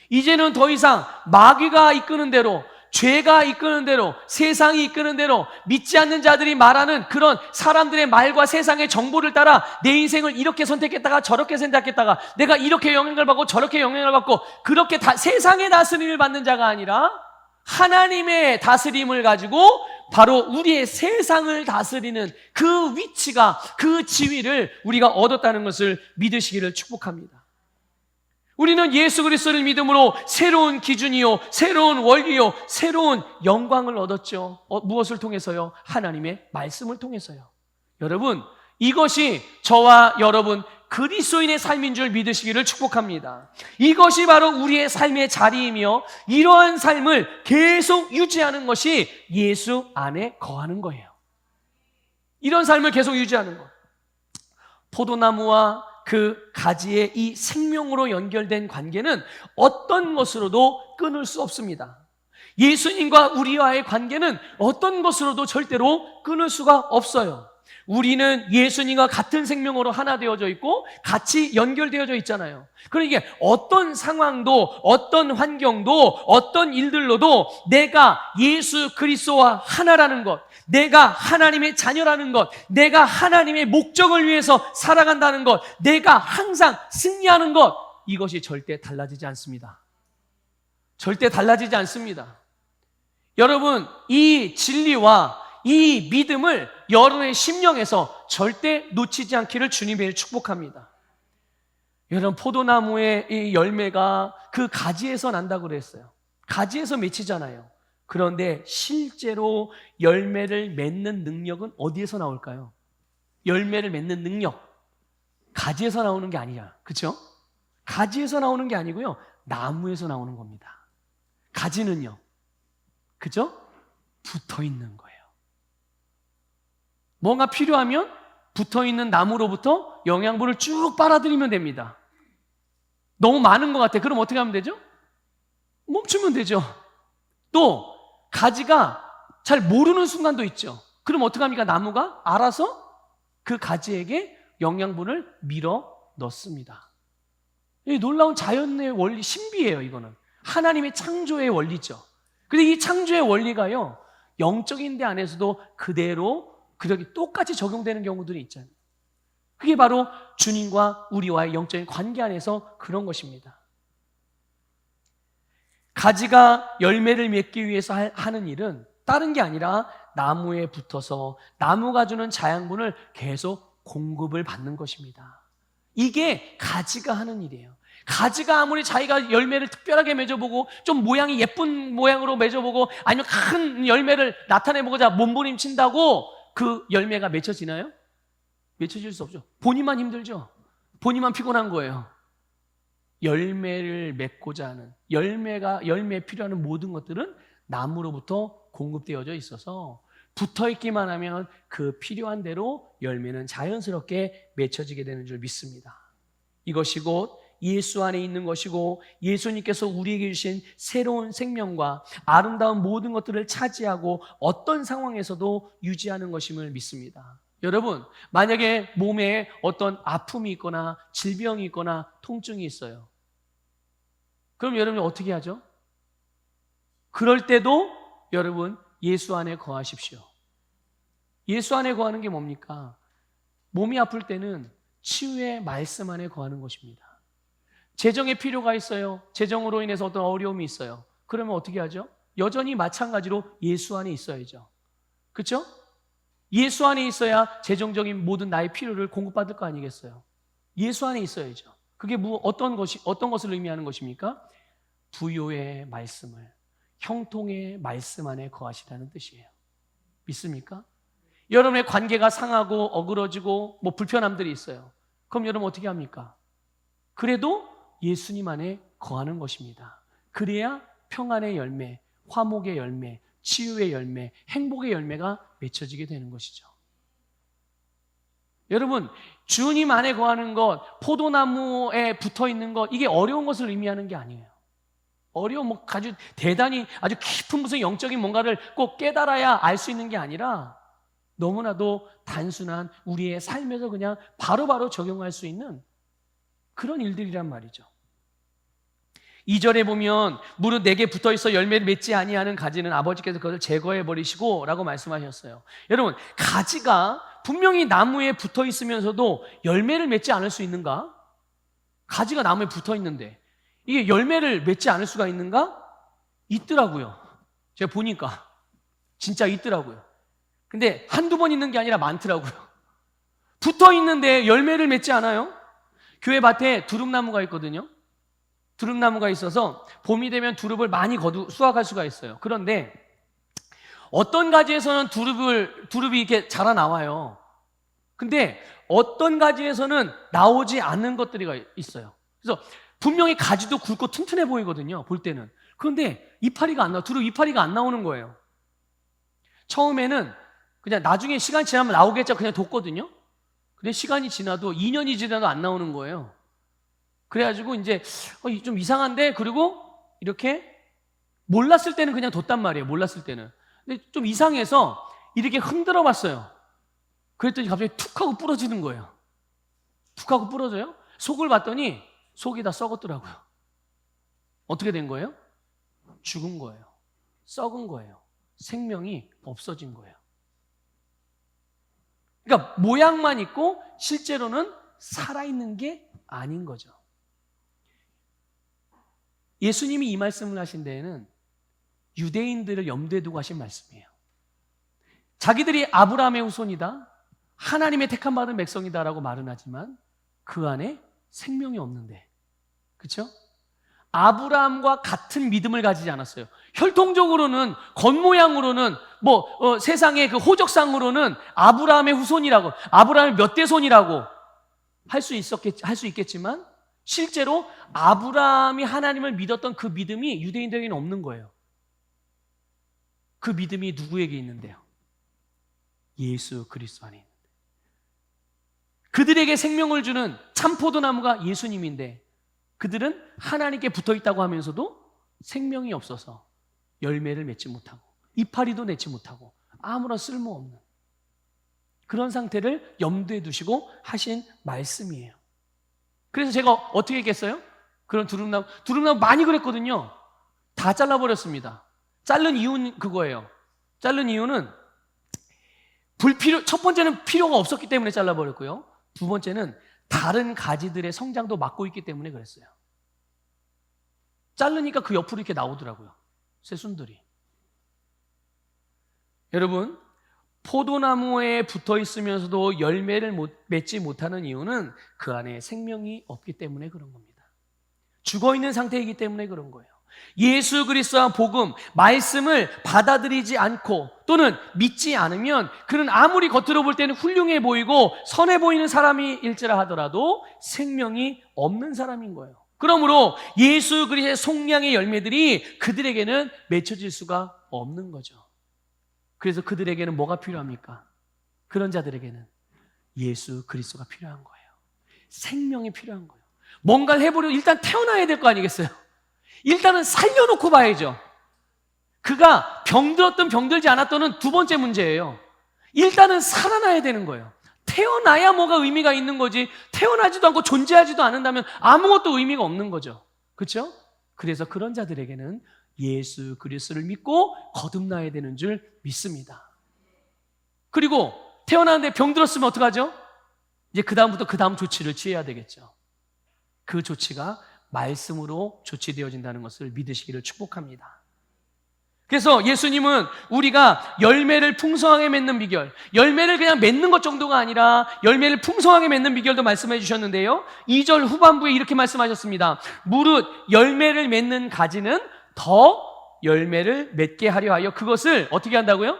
이제는 더 이상 마귀가 이끄는 대로, 죄가 이끄는 대로, 세상이 이끄는 대로, 믿지 않는 자들이 말하는 그런 사람들의 말과 세상의 정보를 따라 내 인생을 이렇게 선택했다가 저렇게 선택했다가 내가 이렇게 영향을 받고 저렇게 영향을 받고, 그렇게 세상의 다스림을 받는 자가 아니라 하나님의 다스림을 가지고 바로 우리의 세상을 다스리는 그 위치가, 그 지위를 우리가 얻었다는 것을 믿으시기를 축복합니다. 우리는 예수 그리스도를 믿음으로 새로운 기준이요, 새로운 원리요, 새로운 영광을 얻었죠. 무엇을 통해서요? 하나님의 말씀을 통해서요. 여러분, 이것이 저와 여러분 그리스도인의 삶인 줄 믿으시기를 축복합니다. 이것이 바로 우리의 삶의 자리이며, 이러한 삶을 계속 유지하는 것이 예수 안에 거하는 거예요. 이런 삶을 계속 유지하는 것. 포도나무와 그 가지의 이 생명으로 연결된 관계는 어떤 것으로도 끊을 수 없습니다. 예수님과 우리와의 관계는 어떤 것으로도 절대로 끊을 수가 없어요. 우리는 예수님과 같은 생명으로 하나 되어져 있고 같이 연결되어져 있잖아요. 그러니까 어떤 상황도, 어떤 환경도, 어떤 일들로도 내가 예수 그리스도와 하나라는 것, 내가 하나님의 자녀라는 것, 내가 하나님의 목적을 위해서 살아간다는 것, 내가 항상 승리하는 것, 이것이 절대 달라지지 않습니다. 절대 달라지지 않습니다. 여러분, 이 진리와 이 믿음을 여러분의 심령에서 절대 놓치지 않기를 주님의 축복합니다. 여러분, 포도나무의 이 열매가 그 가지에서 난다고 그랬어요. 가지에서 맺히잖아요. 그런데 실제로 열매를 맺는 능력은 어디에서 나올까요? 열매를 맺는 능력, 가지에서 나오는 게 아니야. 그렇죠? 가지에서 나오는 게 아니고요, 나무에서 나오는 겁니다. 가지는요, 그죠? 붙어 있는 거예요. 뭔가 필요하면 붙어 있는 나무로부터 영양분을 쭉 빨아들이면 됩니다. 너무 많은 것 같아. 그럼 어떻게 하면 되죠? 멈추면 되죠. 또 가지가 잘 모르는 순간도 있죠. 그럼 어떻게 합니까? 나무가 알아서 그 가지에게 영양분을 밀어 넣습니다. 이 놀라운 자연의 원리, 신비예요. 이거는 하나님의 창조의 원리죠. 근데 이 창조의 원리가요, 영적인 데 안에서도 그대로 그렇게 똑같이 적용되는 경우들이 있잖아요. 그게 바로 주님과 우리와의 영적인 관계 안에서 그런 것입니다. 가지가 열매를 맺기 위해서 하는 일은 다른 게 아니라 나무에 붙어서 나무가 주는 자양분을 계속 공급을 받는 것입니다. 이게 가지가 하는 일이에요. 가지가 아무리 자기가 열매를 특별하게 맺어보고 좀 모양이 예쁜 모양으로 맺어보고 아니면 큰 열매를 나타내보고자 몸부림친다고 그 열매가 맺혀지나요? 맺혀질 수 없죠. 본인만 힘들죠. 본인만 피곤한 거예요. 열매를 맺고자 하는, 열매에 필요한 모든 것들은 나무로부터 공급되어져 있어서 붙어있기만 하면 그 필요한 대로 열매는 자연스럽게 맺혀지게 되는 줄 믿습니다. 이것이 곧 예수 안에 있는 것이고, 예수님께서 우리에게 주신 새로운 생명과 아름다운 모든 것들을 차지하고 어떤 상황에서도 유지하는 것임을 믿습니다. 여러분, 만약에 몸에 어떤 아픔이 있거나 질병이 있거나 통증이 있어요. 그럼 여러분이 어떻게 하죠? 그럴 때도 여러분 예수 안에 거하십시오. 예수 안에 거하는 게 뭡니까? 몸이 아플 때는 치유의 말씀 안에 거하는 것입니다. 재정의 필요가 있어요. 재정으로 인해서 어떤 어려움이 있어요. 그러면 어떻게 하죠? 여전히 마찬가지로 예수 안에 있어야죠. 그렇죠? 예수 안에 있어야 재정적인 모든 나의 필요를 공급받을 거 아니겠어요? 예수 안에 있어야죠. 그게 어떤 것을 의미하는 것입니까? 부요의 말씀을, 형통의 말씀 안에 거하시라는 뜻이에요. 믿습니까? 여러분의 관계가 상하고 어그러지고 뭐 불편함들이 있어요. 그럼 여러분 어떻게 합니까? 그래도 예수님 안에 거하는 것입니다. 그래야 평안의 열매, 화목의 열매, 치유의 열매, 행복의 열매가 맺혀지게 되는 것이죠. 여러분, 주님 안에 거하는 것, 포도나무에 붙어 있는 것, 이게 어려운 것을 의미하는 게 아니에요. 뭐 아주 대단히 아주 깊은 무슨 영적인 뭔가를 꼭 깨달아야 알 수 있는 게 아니라 너무나도 단순한 우리의 삶에서 그냥 바로바로 적용할 수 있는 그런 일들이란 말이죠. 2절에 보면 무릇 내게 붙어있어 열매를 맺지 아니하는 가지는 아버지께서 그것을 제거해 버리시고 라고 말씀하셨어요. 여러분, 가지가 분명히 나무에 붙어 있으면서도 열매를 맺지 않을 수 있는가? 가지가 나무에 붙어 있는데 이게 열매를 맺지 않을 수가 있는가? 있더라고요. 제가 보니까 진짜 있더라고요. 근데 한두 번 있는 게 아니라 많더라고요. 붙어 있는데 열매를 맺지 않아요? 교회 밭에 두릅나무가 있거든요. 두릅나무가 있어서 봄이 되면 두릅을 많이 수확할 수가 있어요. 그런데 어떤 가지에서는 두릅이 이렇게 자라 나와요. 근데 어떤 가지에서는 나오지 않는 것들이 있어요. 그래서 분명히 가지도 굵고 튼튼해 보이거든요, 볼 때는. 그런데 두릅 이파리가 안 나오는 거예요. 처음에는 그냥 나중에 시간이 지나면 나오겠죠, 그냥 뒀거든요. 근데 시간이 지나도 2년이 지나도 안 나오는 거예요. 그래가지고 이제 좀 이상한데, 그리고 이렇게 몰랐을 때는 그냥 뒀단 말이에요. 몰랐을 때는. 근데 좀 이상해서 이렇게 흔들어 봤어요. 그랬더니 갑자기 툭 하고 부러지는 거예요. 툭 하고 부러져요. 속을 봤더니 속이 다 썩었더라고요. 어떻게 된 거예요? 죽은 거예요. 썩은 거예요. 생명이 없어진 거예요. 그러니까 모양만 있고 실제로는 살아있는 게 아닌 거죠. 예수님이 이 말씀을 하신 데에는 유대인들을 염두에 두고 하신 말씀이에요. 자기들이 아브라함의 후손이다, 하나님의 택함 받은 백성이다라고 말은 하지만 그 안에 생명이 없는데, 그렇죠? 아브라함과 같은 믿음을 가지지 않았어요. 혈통적으로는, 겉모양으로는, 세상의 그 호적상으로는 아브라함의 후손이라고, 아브라함의 몇 대 손이라고 할 수 있겠지만 실제로 아브라함이 하나님을 믿었던 그 믿음이 유대인들에게는 없는 거예요. 그 믿음이 누구에게 있는데요? 예수 그리스도 안에 있는데. 그들에게 생명을 주는 참포도나무가 예수님인데 그들은 하나님께 붙어 있다고 하면서도 생명이 없어서 열매를 맺지 못하고 이파리도 내지 못하고 아무런 쓸모없는 그런 상태를 염두에 두시고 하신 말씀이에요. 그래서 제가 어떻게 했겠어요? 그런 두릅나무 많이 그랬거든요. 다 잘라버렸습니다. 자른 이유는 그거예요. 자른 이유는 첫 번째는 필요가 없었기 때문에 잘라버렸고요. 두 번째는 다른 가지들의 성장도 막고 있기 때문에 그랬어요. 자르니까 그 옆으로 이렇게 나오더라고요, 새순들이. 여러분, 포도나무에 붙어 있으면서도 열매를 맺지 못하는 이유는 그 안에 생명이 없기 때문에 그런 겁니다. 죽어 있는 상태이기 때문에 그런 거예요. 예수 그리스도와 복음, 말씀을 받아들이지 않고 또는 믿지 않으면 그는 아무리 겉으로 볼 때는 훌륭해 보이고 선해 보이는 사람일지라 하더라도 생명이 없는 사람인 거예요. 그러므로 예수 그리스도의 속량의 열매들이 그들에게는 맺혀질 수가 없는 거죠. 그래서 그들에게는 뭐가 필요합니까? 그런 자들에게는 예수 그리스도가 필요한 거예요. 생명이 필요한 거예요. 뭔가를 해보려고 일단 태어나야 될 거 아니겠어요? 일단은 살려놓고 봐야죠. 그가 병들었든 병들지 않았든은 두 번째 문제예요. 일단은 살아나야 되는 거예요. 태어나야 뭐가 의미가 있는 거지, 태어나지도 않고 존재하지도 않는다면 아무것도 의미가 없는 거죠. 그렇죠? 그래서 그런 자들에게는 예수 그리스도를 믿고 거듭나야 되는 줄 믿습니다. 그리고 태어나는데 병들었으면 어떡하죠? 이제 그 다음 조치를 취해야 되겠죠. 그 조치가 말씀으로 조치되어진다는 것을 믿으시기를 축복합니다. 그래서 예수님은 우리가 열매를 풍성하게 맺는 비결, 열매를 그냥 맺는 것 정도가 아니라 열매를 풍성하게 맺는 비결도 말씀해 주셨는데요, 2절 후반부에 이렇게 말씀하셨습니다. 무릇 열매를 맺는 가지는 더 열매를 맺게 하려 하여 그것을 어떻게 한다고요?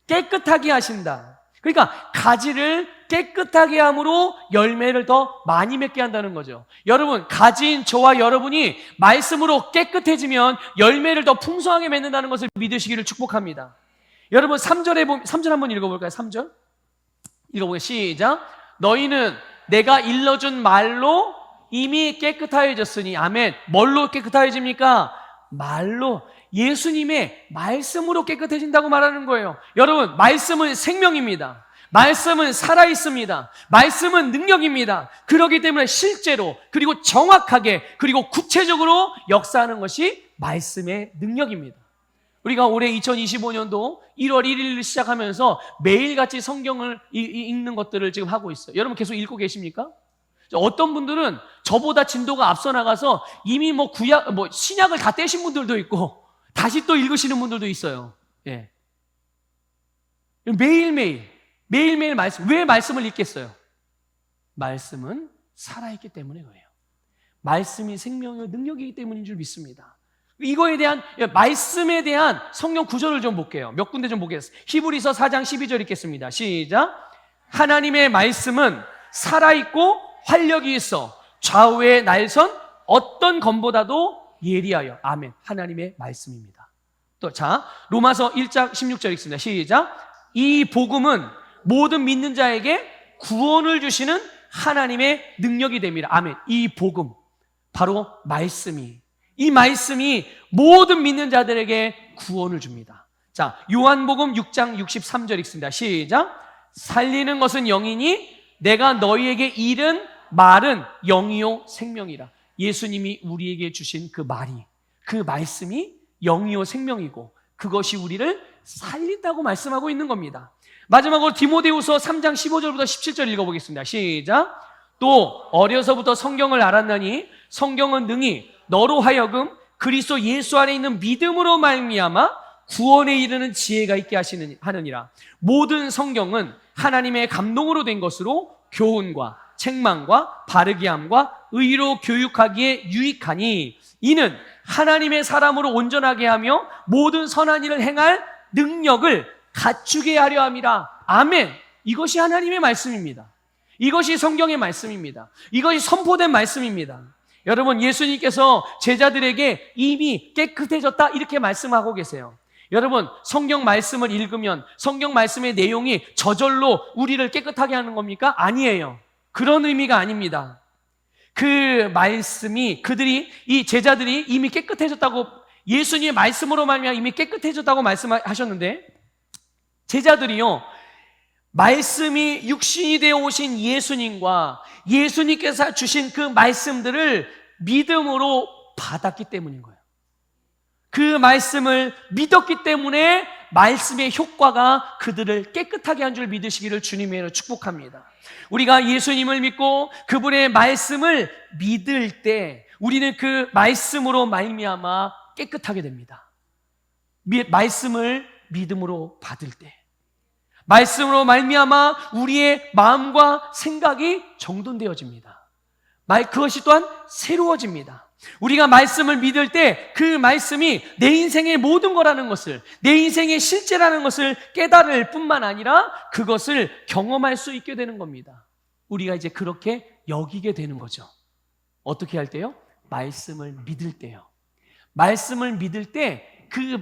깨끗하게 하신다. 그러니까 가지를 깨끗하게 함으로 열매를 더 많이 맺게 한다는 거죠. 여러분, 가지인 저와 여러분이 말씀으로 깨끗해지면 열매를 더 풍성하게 맺는다는 것을 믿으시기를 축복합니다. 여러분, 3절 한번 읽어볼까요? 3절 읽어보겠습니다. 시작. 너희는 내가 일러준 말로 이미 깨끗하여졌으니. 아멘. 뭘로 깨끗하여집니까? 말로, 예수님의 말씀으로 깨끗해진다고 말하는 거예요. 여러분, 말씀은 생명입니다. 말씀은 살아있습니다. 말씀은 능력입니다. 그렇기 때문에 실제로, 그리고 정확하게, 그리고 구체적으로 역사하는 것이 말씀의 능력입니다. 우리가 올해 2025년도 1월 1일을 시작하면서 매일같이 성경을 읽는 것들을 지금 하고 있어요. 여러분 계속 읽고 계십니까? 어떤 분들은 저보다 진도가 앞서 나가서 이미 신약을 다 떼신 분들도 있고 다시 또 읽으시는 분들도 있어요. 예. 매일매일 말씀. 왜 말씀을 읽겠어요? 말씀은 살아있기 때문에 그래요. 말씀이 생명의 능력이기 때문인 줄 믿습니다. 이거에 대한, 말씀에 대한 성경 구절을 좀 볼게요. 몇 군데 좀 보겠습니다. 히브리서 4장 12절 읽겠습니다. 시작. 하나님의 말씀은 살아있고 활력이 있어 좌우의 날선 어떤 검보다도 예리하여. 아멘. 하나님의 말씀입니다. 또 로마서 1장 16절 읽습니다. 시작. 이 복음은 모든 믿는 자에게 구원을 주시는 하나님의 능력이 됩니다. 아멘. 이 복음, 바로 이 말씀이 모든 믿는 자들에게 구원을 줍니다. 요한복음 6장 63절 읽습니다. 시작. 살리는 것은 영이니 내가 너희에게 이른 말은 영이요 생명이라. 예수님이 우리에게 주신 그 말씀이 영이요 생명이고 그것이 우리를 살린다고 말씀하고 있는 겁니다. 마지막으로 디모데후서 3장 15절부터 17절 읽어보겠습니다. 시작. 또 어려서부터 성경을 알았나니 성경은 능히 너로 하여금 그리스도 예수 안에 있는 믿음으로 말미암아 구원에 이르는 지혜가 있게 하느니라. 모든 성경은 하나님의 감동으로 된 것으로 교훈과 책망과 바르게 함과 의로 교육하기에 유익하니 이는 하나님의 사람으로 온전하게 하며 모든 선한 일을 행할 능력을 갖추게 하려 함이라. 아멘. 이것이 하나님의 말씀입니다. 이것이 성경의 말씀입니다. 이것이 선포된 말씀입니다. 여러분, 예수님께서 제자들에게 이미 깨끗해졌다 이렇게 말씀하고 계세요. 여러분, 성경 말씀을 읽으면 성경 말씀의 내용이 저절로 우리를 깨끗하게 하는 겁니까? 아니에요. 그런 의미가 아닙니다. 그 말씀이 이 제자들이 이미 깨끗해졌다고, 예수님의 말씀으로 말미암아 이미 깨끗해졌다고 말씀하셨는데, 제자들이요, 말씀이 육신이 되어 오신 예수님과 예수님께서 주신 그 말씀들을 믿음으로 받았기 때문인 거예요. 그 말씀을 믿었기 때문에 말씀의 효과가 그들을 깨끗하게 한 줄 믿으시기를 주님의 축복합니다. 우리가 예수님을 믿고 그분의 말씀을 믿을 때 우리는 그 말씀으로 말미암아 깨끗하게 됩니다. 말씀을 믿음으로 받을 때, 말씀으로 말미암아 우리의 마음과 생각이 정돈되어집니다. 그것이 또한 새로워집니다. 우리가 말씀을 믿을 때 그 말씀이 내 인생의 모든 거라는 것을, 내 인생의 실제라는 것을 깨달을 뿐만 아니라 그것을 경험할 수 있게 되는 겁니다. 우리가 이제 그렇게 여기게 되는 거죠. 어떻게 할 때요? 말씀을 믿을 때요. 말씀을 믿을 때 그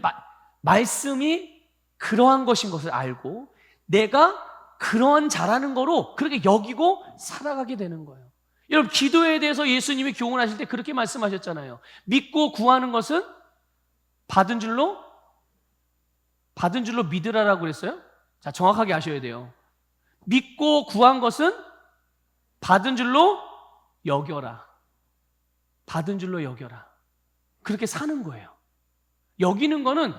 말씀이 그러한 것인 것을 알고 내가 그러한 자라는 거로 그렇게 여기고 살아가게 되는 거예요. 여러분, 기도에 대해서 예수님이 교훈하실 때 그렇게 말씀하셨잖아요. 믿고 구하는 것은 받은 줄로 믿으라라고 그랬어요. 자, 정확하게 아셔야 돼요. 믿고 구한 것은 받은 줄로 여겨라. 받은 줄로 여겨라. 그렇게 사는 거예요. 여기는 거는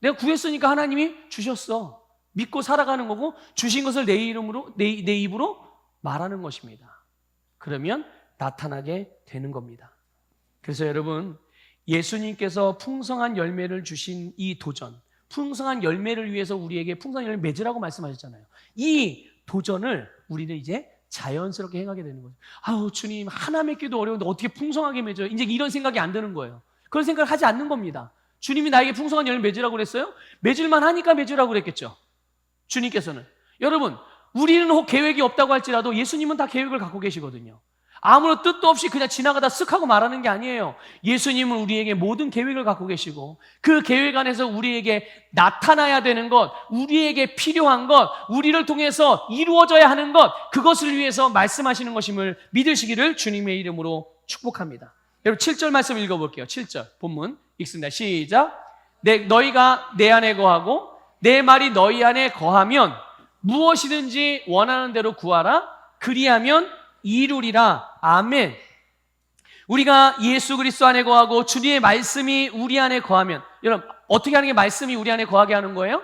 내가 구했으니까 하나님이 주셨어. 믿고 살아가는 거고, 주신 것을 내 입으로 말하는 것입니다. 그러면 나타나게 되는 겁니다. 그래서 여러분, 예수님께서 풍성한 열매를 주신 이 도전, 풍성한 열매를 위해서 우리에게 풍성한 열매 맺으라고 말씀하셨잖아요. 이 도전을 우리는 이제 자연스럽게 행하게 되는 거죠. 아우, 주님, 하나 맺기도 어려운데 어떻게 풍성하게 맺어요? 이제 이런 생각이 안 드는 거예요. 그런 생각을 하지 않는 겁니다. 주님이 나에게 풍성한 열매 맺으라고 그랬어요? 맺을만 하니까 맺으라고 그랬겠죠. 주님께서는. 여러분, 우리는 혹 계획이 없다고 할지라도 예수님은 다 계획을 갖고 계시거든요. 아무런 뜻도 없이 그냥 지나가다 쓱 하고 말하는 게 아니에요. 예수님은 우리에게 모든 계획을 갖고 계시고 그 계획 안에서 우리에게 나타나야 되는 것, 우리에게 필요한 것, 우리를 통해서 이루어져야 하는 것, 그것을 위해서 말씀하시는 것임을 믿으시기를 주님의 이름으로 축복합니다. 여러분 7절 말씀 읽어볼게요. 7절 본문 읽습니다. 시작. 너희가 내 안에 거하고 내 말이 너희 안에 거하면 무엇이든지 원하는 대로 구하라. 그리하면 이루리라. 아멘. 우리가 예수 그리스도 안에 거하고 주님의 말씀이 우리 안에 거하면, 여러분 어떻게 하는 게 말씀이 우리 안에 거하게 하는 거예요?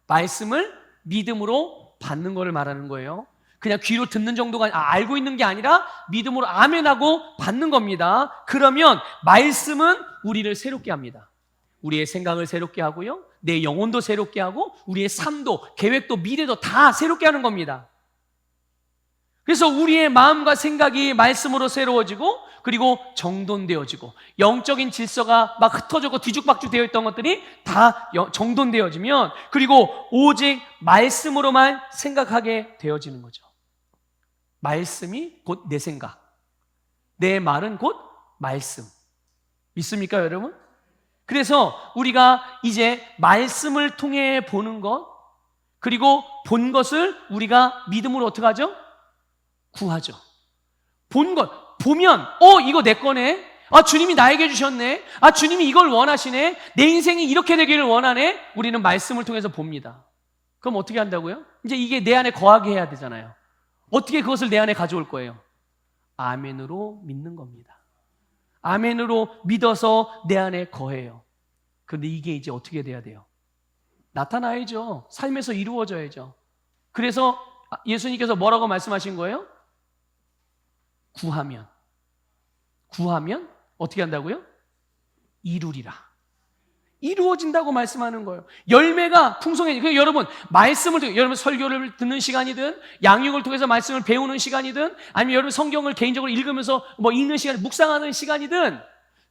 말씀을 믿음으로 받는 것을 말하는 거예요. 그냥 귀로 듣는 정도가 알고 있는 게 아니라 믿음으로 아멘하고 받는 겁니다. 그러면 말씀은 우리를 새롭게 합니다. 우리의 생각을 새롭게 하고요, 내 영혼도 새롭게 하고 우리의 삶도, 계획도, 미래도 다 새롭게 하는 겁니다. 그래서 우리의 마음과 생각이 말씀으로 새로워지고, 그리고 정돈되어지고, 영적인 질서가 막 흩어지고 뒤죽박죽 되어 있던 것들이 다 정돈되어지면, 그리고 오직 말씀으로만 생각하게 되어지는 거죠. 말씀이 곧 내 생각, 내 말은 곧 말씀. 믿습니까, 여러분? 그래서 우리가 이제 말씀을 통해 보는 것, 그리고 본 것을 우리가 믿음으로 어떻게 하죠? 구하죠. 본 것, 보면 이거 내 거네. 주님이 나에게 주셨네. 주님이 이걸 원하시네. 내 인생이 이렇게 되기를 원하네. 우리는 말씀을 통해서 봅니다. 그럼 어떻게 한다고요? 이제 이게 내 안에 거하게 해야 되잖아요. 어떻게 그것을 내 안에 가져올 거예요? 아멘으로 믿는 겁니다. 아멘으로 믿어서 내 안에 거해요. 그런데 이게 이제 어떻게 돼야 돼요? 나타나야죠. 삶에서 이루어져야죠. 그래서 예수님께서 뭐라고 말씀하신 거예요? 구하면 어떻게 한다고요? 이루리라. 이루어진다고 말씀하는 거예요. 열매가 풍성해지고, 여러분 말씀을 통해, 여러분 설교를 듣는 시간이든 양육을 통해서 말씀을 배우는 시간이든 아니면 여러분 성경을 개인적으로 읽으면서 읽는 시간, 묵상하는 시간이든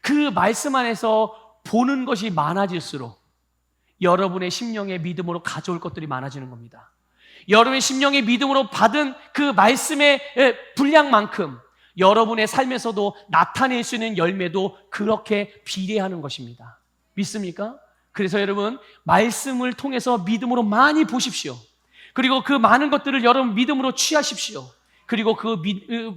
그 말씀 안에서 보는 것이 많아질수록 여러분의 심령의 믿음으로 가져올 것들이 많아지는 겁니다. 여러분의 심령의 믿음으로 받은 그 말씀의 분량만큼 여러분의 삶에서도 나타낼 수 있는 열매도 그렇게 비례하는 것입니다. 믿습니까? 그래서 여러분 말씀을 통해서 믿음으로 많이 보십시오. 그리고 그 많은 것들을 여러분 믿음으로 취하십시오. 그리고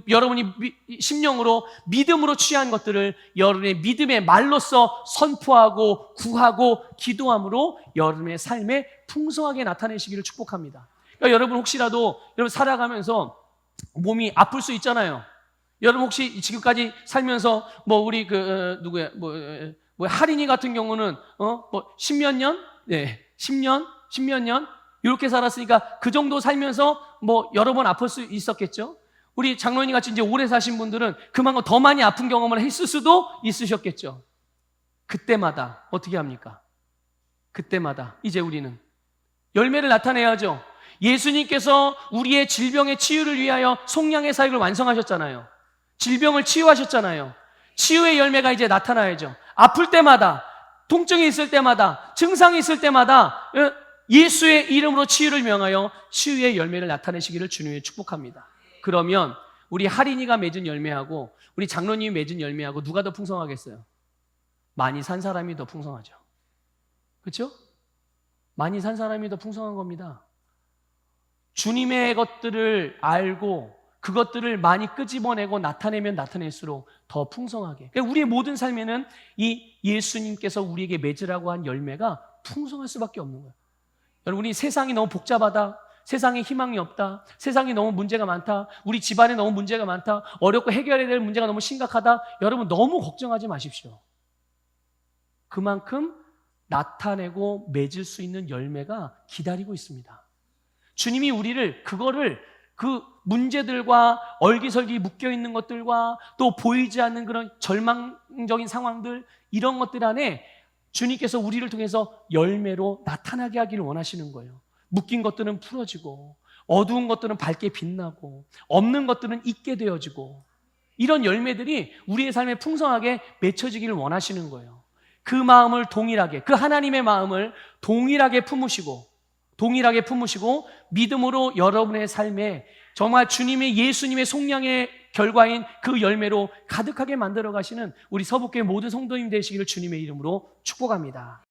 여러분이 심령으로 믿음으로 취한 것들을 여러분의 믿음의 말로써 선포하고 구하고 기도함으로 여러분의 삶에 풍성하게 나타내시기를 축복합니다. 그러니까 여러분 혹시라도 여러분 살아가면서 몸이 아플 수 있잖아요. 여러분 혹시 지금까지 살면서 우리 누구야 할인이 같은 경우는 10몇 년? 네, 10몇 년 이렇게 살았으니까 그 정도 살면서 여러 번 아플 수 있었겠죠. 우리 장로님 같이 이제 오래 사신 분들은 그만큼 더 많이 아픈 경험을 했을 수도 있으셨겠죠. 그때마다 어떻게 합니까? 그때마다 이제 우리는 열매를 나타내야죠. 예수님께서 우리의 질병의 치유를 위하여 속량의 사역을 완성하셨잖아요. 질병을 치유하셨잖아요. 치유의 열매가 이제 나타나야죠. 아플 때마다, 통증이 있을 때마다, 증상이 있을 때마다 예수의 이름으로 치유를 명하여 치유의 열매를 나타내시기를 주님이 축복합니다. 그러면 우리 할인이가 맺은 열매하고 우리 장로님이 맺은 열매하고 누가 더 풍성하겠어요? 많이 산 사람이 더 풍성하죠. 그렇죠? 많이 산 사람이 더 풍성한 겁니다. 주님의 것들을 알고 그것들을 많이 끄집어내고 나타내면 나타낼수록 더 풍성하게. 그러니까 우리의 모든 삶에는 이 예수님께서 우리에게 맺으라고 한 열매가 풍성할 수밖에 없는 거예요. 여러분, 우리 세상이 너무 복잡하다, 세상에 희망이 없다, 세상이 너무 문제가 많다, 우리 집안에 너무 문제가 많다, 어렵고 해결해야 될 문제가 너무 심각하다, 여러분 너무 걱정하지 마십시오. 그만큼 나타내고 맺을 수 있는 열매가 기다리고 있습니다. 주님이 우리를 그 문제들과 얼기설기 묶여있는 것들과 또 보이지 않는 그런 절망적인 상황들, 이런 것들 안에 주님께서 우리를 통해서 열매로 나타나게 하기를 원하시는 거예요. 묶인 것들은 풀어지고 어두운 것들은 밝게 빛나고 없는 것들은 있게 되어지고, 이런 열매들이 우리의 삶에 풍성하게 맺혀지기를 원하시는 거예요. 그 마음을 동일하게, 그 하나님의 마음을 동일하게 품으시고 동일하게 품으시고 믿음으로 여러분의 삶에 정말 주님의 예수님의 속량의 결과인 그 열매로 가득하게 만들어 가시는 우리 서북교회 모든 성도님 되시기를 주님의 이름으로 축복합니다.